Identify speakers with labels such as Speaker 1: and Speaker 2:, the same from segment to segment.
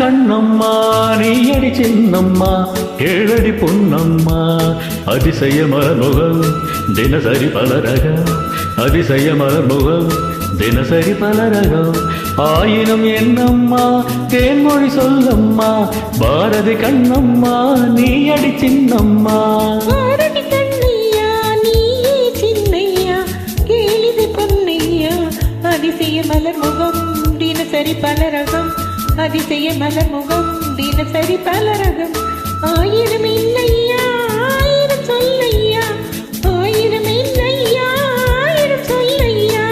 Speaker 1: கண்ணம்மா நீயடி சின்னம்மா கேளடி பொன்னம்மா அதிசய மலர்முகம் தினசரி பலரகம் அதிசய மலர்முகம் தினசரி பலரகம் ஆயினும் என்னம்மா தேன்மொழி சொல்லம்மா பாரதி கண்ணம்மா நீயடி சின்னம்மா
Speaker 2: அதிசய மலர்முகம் தினசரி பலரகம் அதிசய மலர்முகம் தினசரி பலரகம் ஆயிரம் இல்லையா ஆயிரம் சொல்லையா ஆயிரம் இல்லையா ஆயிரம் சொல்லையா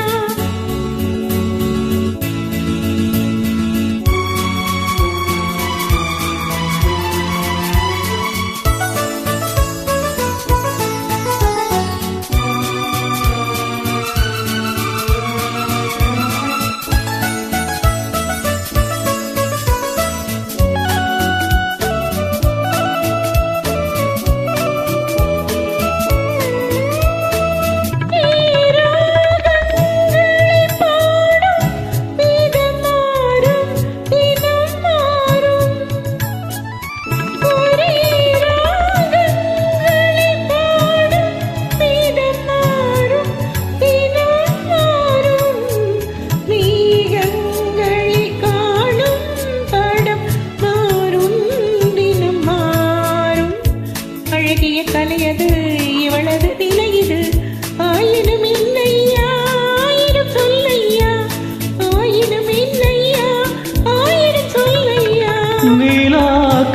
Speaker 2: கலையது இவளது நிலையது ஆயினும் இல்லையா ஆயிரம் சொல்லையா ஆயிரம் இல்லையா ஆயிரம் சொல்லையா
Speaker 1: நீலா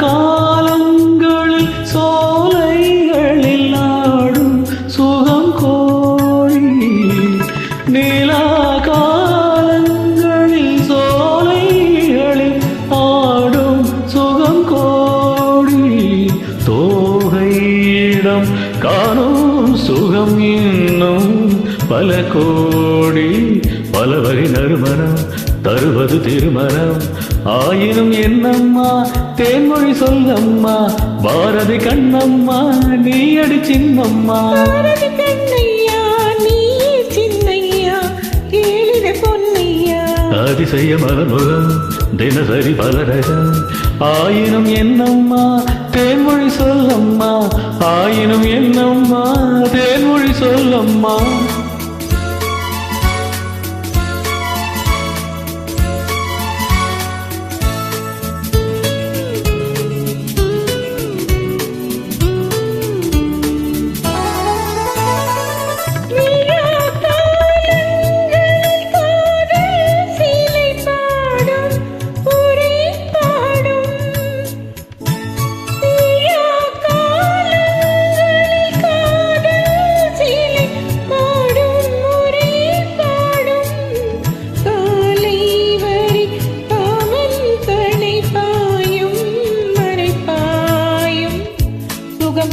Speaker 1: காலங்களில் சோலைகளில் ஆடும் சுகம் கோழி நீலா காலங்களில் சோலைகளில் ஆடும் சுகம் கோழி தோகையிடம் காணும் சுகம் இன்னும் பல கோடி பல வகை நறுமணம் தருவது திருமணம் ஆயினும் என்னம்மா தேன்மொழி சொல்லம்மா பாரதி கண்ணம்மா நீயடி சின்னம்மா அதிசய மலர்முகம் தினசரி பலரகம் ஆயினும் என்னம்மா தேன்மொழி சொல்லம்மா ஆயினும் என்னம்மா தேன்மொழி சொல்லம்மா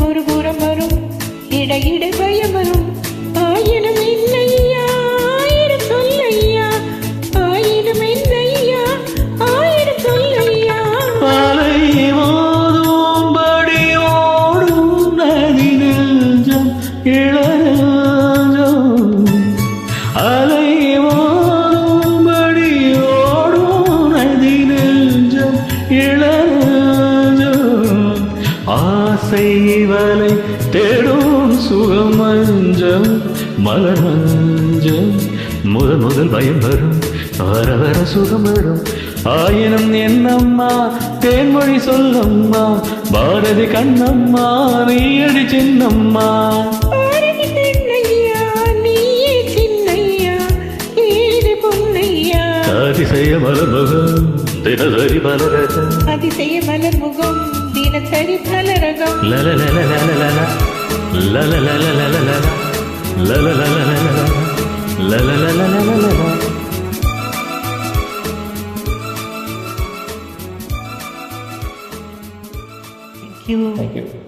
Speaker 2: ஒரு புறம் வரும் இடையிடை பயம் வரும் ஆயிரம் இல்லையா ஆயிரம் சொல்லையா ஆயிரம் இல்லையா ஆயிரம் சொல்லையா
Speaker 1: அலை மோதும்படி ஓடும் நதி நெஞ்சம் இளநெஞ்சம் அலை மோதும்படி ஓடும் நதி நெஞ்சம் இளநெஞ்சம் ஆசை வலை தேடும் சுகம் மஞ்சம் மலர் மஞ்சம் முதல் பயம் வரும் வர வர சுகம் வரும் ஆயிரம் என்னம்மா தேன்மொழி சொல்லம்மா பாரதி கண்ணம்மா நீயடி சின்னம்மா அதிசய மலர்முகம் தினசரி பலரகம்
Speaker 2: அதிசய மலர்முகம் தினசரி பலரகம்
Speaker 1: Thank you.